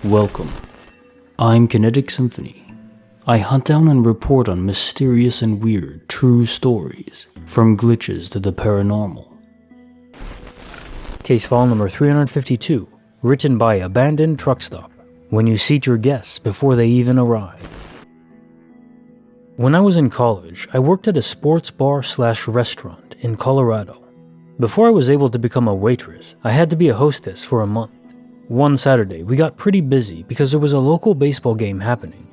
Welcome. I'm Kinetic Symphony. I hunt down and report on mysterious and weird true stories, from glitches to the paranormal. Case file number 352, written by AtlasCrosby. When you seat your guests before they even arrive. When I was in college, I worked at a sports bar/restaurant in Colorado. Before I was able to become a waitress, I had to be a hostess for a month. One Saturday, we got pretty busy because there was a local baseball game happening.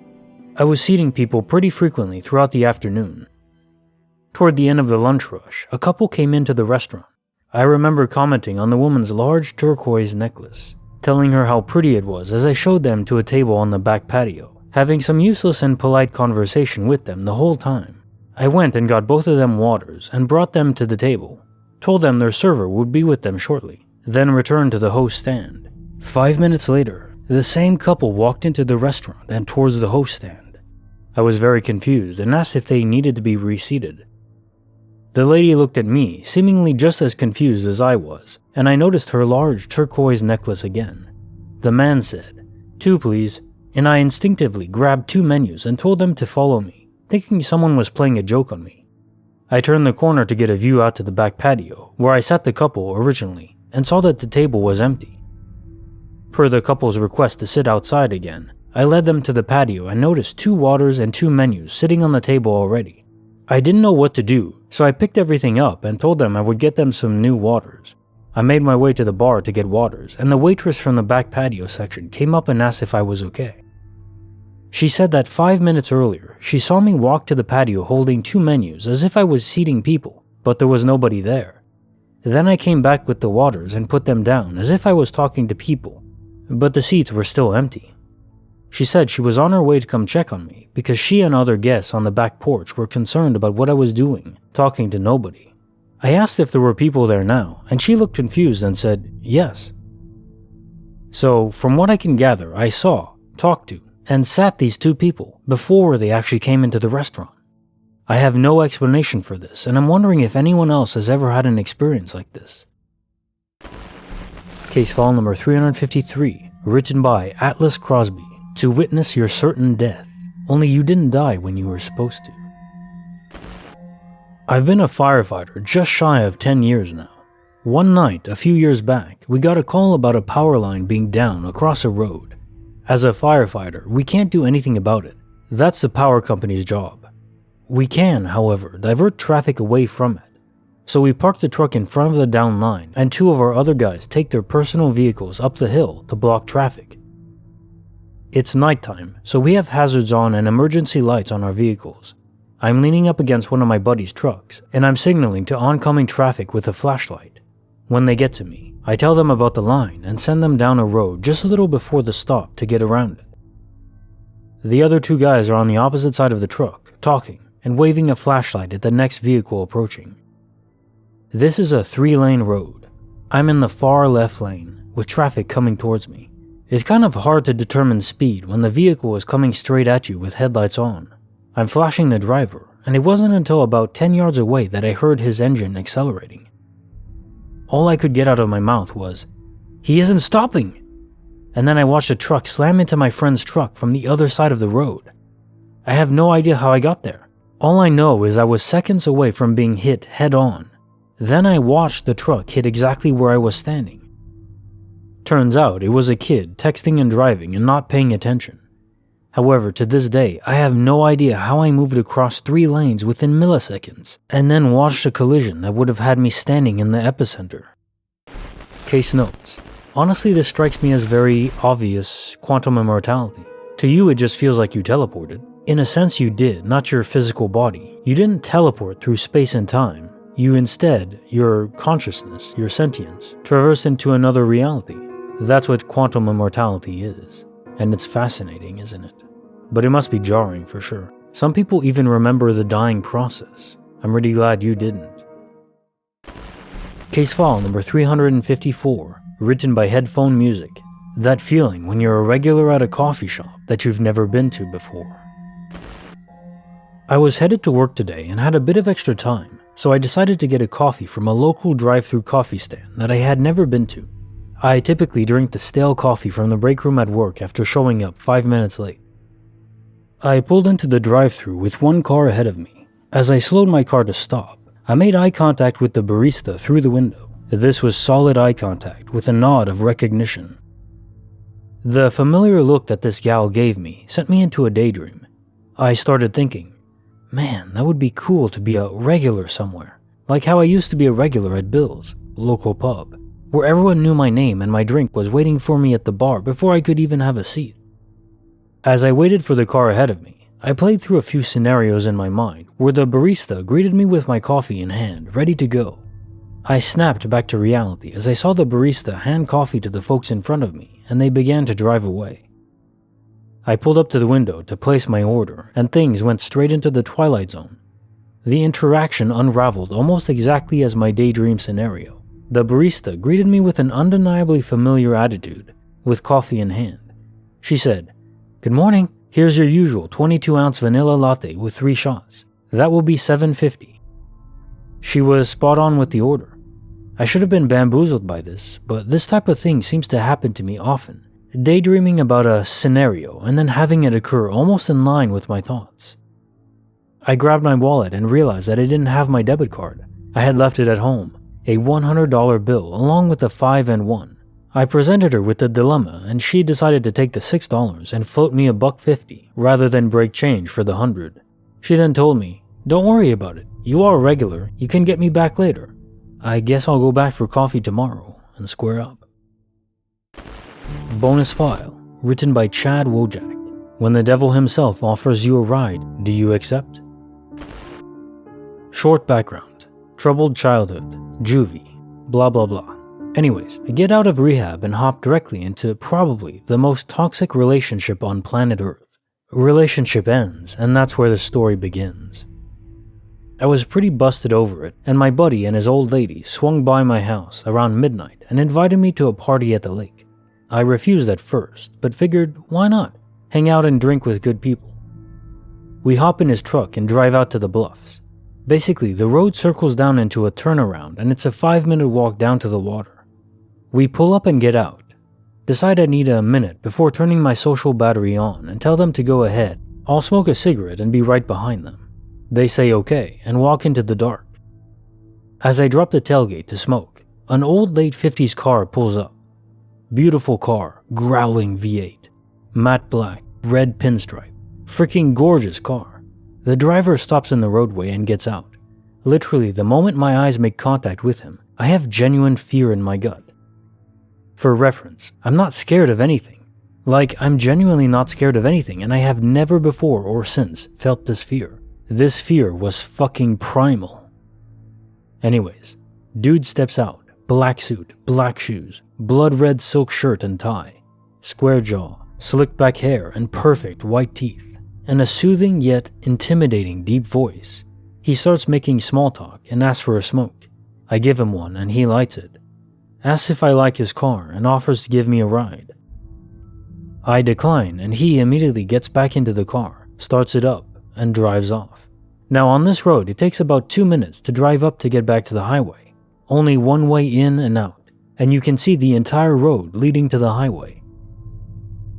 I was seating people pretty frequently throughout the afternoon. Toward the end of the lunch rush, a couple came into the restaurant. I remember commenting on the woman's large turquoise necklace, telling her how pretty it was as I showed them to a table on the back patio, having some useless and polite conversation with them the whole time. I went and got both of them waters and brought them to the table, told them their server would be with them shortly, then returned to the host stand. 5 minutes later, the same couple walked into the restaurant and towards the host stand. I was very confused and asked if they needed to be reseated. The lady looked at me, seemingly just as confused as I was, and I noticed her large turquoise necklace again. The man said, "2 please," and I instinctively grabbed 2 menus and told them to follow me, thinking someone was playing a joke on me. I turned the corner to get a view out to the back patio, where I sat the couple originally, and saw that the table was empty. Per the couple's request to sit outside again, I led them to the patio and noticed 2 waters and 2 menus sitting on the table already. I didn't know what to do, so I picked everything up and told them I would get them some new waters. I made my way to the bar to get waters, and the waitress from the back patio section came up and asked if I was okay. She said that 5 minutes earlier, she saw me walk to the patio holding 2 menus as if I was seating people, but there was nobody there. Then I came back with the waters and put them down as if I was talking to people, but the seats were still empty. She said she was on her way to come check on me because she and other guests on the back porch were concerned about what I was doing, talking to nobody. I asked if there were people there now, and she looked confused and said, yes. So, from what I can gather, I saw, talked to, and sat these 2 people before they actually came into the restaurant. I have no explanation for this, and I'm wondering if anyone else has ever had an experience like this. Case file number 353, written by AtlasCrosby, to witness your certain death, only you didn't die when you were supposed to. I've been a firefighter just shy of 10 years now. One night, a few years back, we got a call about a power line being down across a road. As a firefighter, we can't do anything about it. That's the power company's job. We can, however, divert traffic away from it. So we park the truck in front of the down line, and 2 of our other guys take their personal vehicles up the hill to block traffic. It's nighttime, so we have hazards on and emergency lights on our vehicles. I'm leaning up against one of my buddy's trucks, and I'm signaling to oncoming traffic with a flashlight. When they get to me, I tell them about the line and send them down a road just a little before the stop to get around it. The other 2 guys are on the opposite side of the truck, talking and waving a flashlight at the next vehicle approaching. This is a 3-lane road. I'm in the far left lane, with traffic coming towards me. It's kind of hard to determine speed when the vehicle is coming straight at you with headlights on. I'm flashing the driver, and it wasn't until about 10 yards away that I heard his engine accelerating. All I could get out of my mouth was, "He isn't stopping!" And then I watched a truck slam into my friend's truck from the other side of the road. I have no idea how I got there. All I know is I was seconds away from being hit head on. Then I watched the truck hit exactly where I was standing. Turns out it was a kid texting and driving and not paying attention. However, to this day, I have no idea how I moved across 3 lanes within milliseconds, and then watched a collision that would have had me standing in the epicenter. Case notes. Honestly, this strikes me as very obvious quantum immortality. To you, it just feels like you teleported. In a sense you did, not your physical body. You didn't teleport through space and time. You instead, your consciousness, your sentience, traversed into another reality. That's what quantum immortality is. And it's fascinating, isn't it? But it must be jarring for sure. Some people even remember the dying process. I'm really glad you didn't. Case file number 354, written by Hedfonemusic. That feeling when you're a regular at a coffee shop that you've never been to before. I was headed to work today and had a bit of extra time, so I decided to get a coffee from a local drive-through coffee stand that I had never been to. I typically drink the stale coffee from the break room at work after showing up 5 minutes late. I pulled into the drive-thru with one car ahead of me. As I slowed my car to stop, I made eye contact with the barista through the window. This was solid eye contact with a nod of recognition. The familiar look that this gal gave me sent me into a daydream. I started thinking, man, that would be cool to be a regular somewhere, like how I used to be a regular at Bill's, local pub, where everyone knew my name and my drink was waiting for me at the bar before I could even have a seat. As I waited for the car ahead of me, I played through a few scenarios in my mind where the barista greeted me with my coffee in hand, ready to go. I snapped back to reality as I saw the barista hand coffee to the folks in front of me and they began to drive away. I pulled up to the window to place my order and things went straight into the twilight zone. The interaction unraveled almost exactly as my daydream scenario. The barista greeted me with an undeniably familiar attitude, with coffee in hand. She said, "Good morning, here's your usual 22-ounce vanilla latte with 3 shots. That will be $7.50. She was spot on with the order. I should have been bamboozled by this, but this type of thing seems to happen to me often, daydreaming about a scenario and then having it occur almost in line with my thoughts. I grabbed my wallet and realized that I didn't have my debit card. I had left it at home, a $100 bill along with a 5 and 1. I presented her with the dilemma and she decided to take the $6 and float me $1.50 rather than break change for the 100. She then told me, "Don't worry about it, you are a regular, you can get me back later. I guess I'll go back for coffee tomorrow and square up." Bonus file, written by Chad Wojak. When the devil himself offers you a ride, do you accept? Short background, troubled childhood, juvie, blah blah blah. Anyways, I get out of rehab and hop directly into probably the most toxic relationship on planet Earth. Relationship ends, and that's where the story begins. I was pretty busted over it, and my buddy and his old lady swung by my house around midnight and invited me to a party at the lake. I refused at first, but figured, why not? Hang out and drink with good people. We hop in his truck and drive out to the bluffs. Basically, the road circles down into a turnaround and it's a 5-minute walk down to the water. We pull up and get out. Decide I need a minute before turning my social battery on and tell them to go ahead. I'll smoke a cigarette and be right behind them. They say okay and walk into the dark. As I drop the tailgate to smoke, an old late 50s car pulls up. Beautiful car, growling V8. Matte black, red pinstripe. Freaking gorgeous car. The driver stops in the roadway and gets out. Literally, the moment my eyes make contact with him, I have genuine fear in my gut. For reference, I'm not scared of anything. I'm genuinely not scared of anything and I have never before or since felt this fear. This fear was fucking primal. Anyways, dude steps out, black suit, black shoes, blood red silk shirt and tie, square jaw, slicked back hair and perfect white teeth, and a soothing yet intimidating deep voice. He starts making small talk and asks for a smoke. I give him one and he lights it. Asks if I like his car and offers to give me a ride. I decline and he immediately gets back into the car, starts it up, and drives off. Now on this road, it takes about 2 minutes to drive up to get back to the highway. Only one way in and out, and you can see the entire road leading to the highway.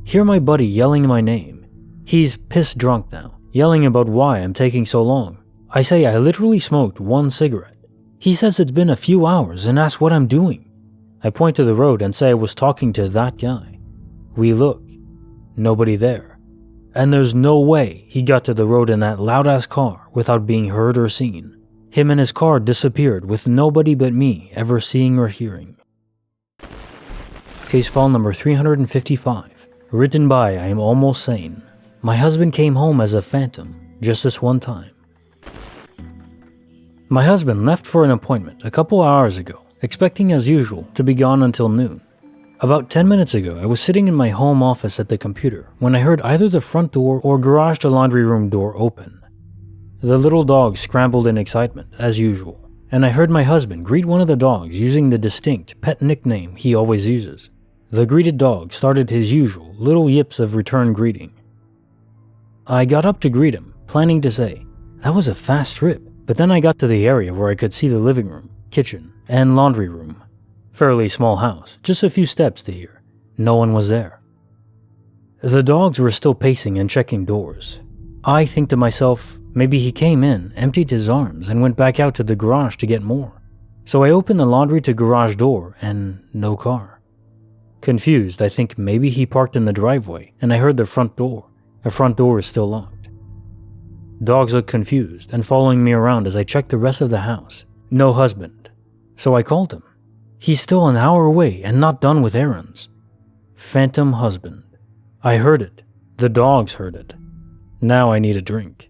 Hear my buddy yelling my name. He's pissed drunk now, yelling about why I'm taking so long. I say I literally smoked 1 cigarette. He says it's been a few hours and asks what I'm doing. I point to the road and say I was talking to that guy. We look. Nobody there. And there's no way he got to the road in that loud-ass car without being heard or seen. Him and his car disappeared with nobody but me ever seeing or hearing. Case file number 355, written by I Am Almost Sane. My husband came home as a phantom, just this one time. My husband left for an appointment a couple hours ago, expecting as usual to be gone until noon. About 10 minutes ago, I was sitting in my home office at the computer when I heard either the front door or garage to laundry room door open. The little dog scrambled in excitement, as usual, and I heard my husband greet one of the dogs using the distinct pet nickname he always uses. The greeted dog started his usual little yips of return greeting. I got up to greet him, planning to say, "That was a fast trip," but then I got to the area where I could see the living room, kitchen, and laundry room. Fairly small house, just a few steps to here. No one was there. The dogs were still pacing and checking doors. I think to myself, maybe he came in, emptied his arms, and went back out to the garage to get more. So I opened the laundry to garage door, and no car. Confused, I think maybe he parked in the driveway, and I heard the front door. The front door is still locked. Dogs looked confused and following me around as I checked the rest of the house. No husband. So I called him. He's still an hour away and not done with errands. Phantom husband. I heard it. The dogs heard it. Now I need a drink.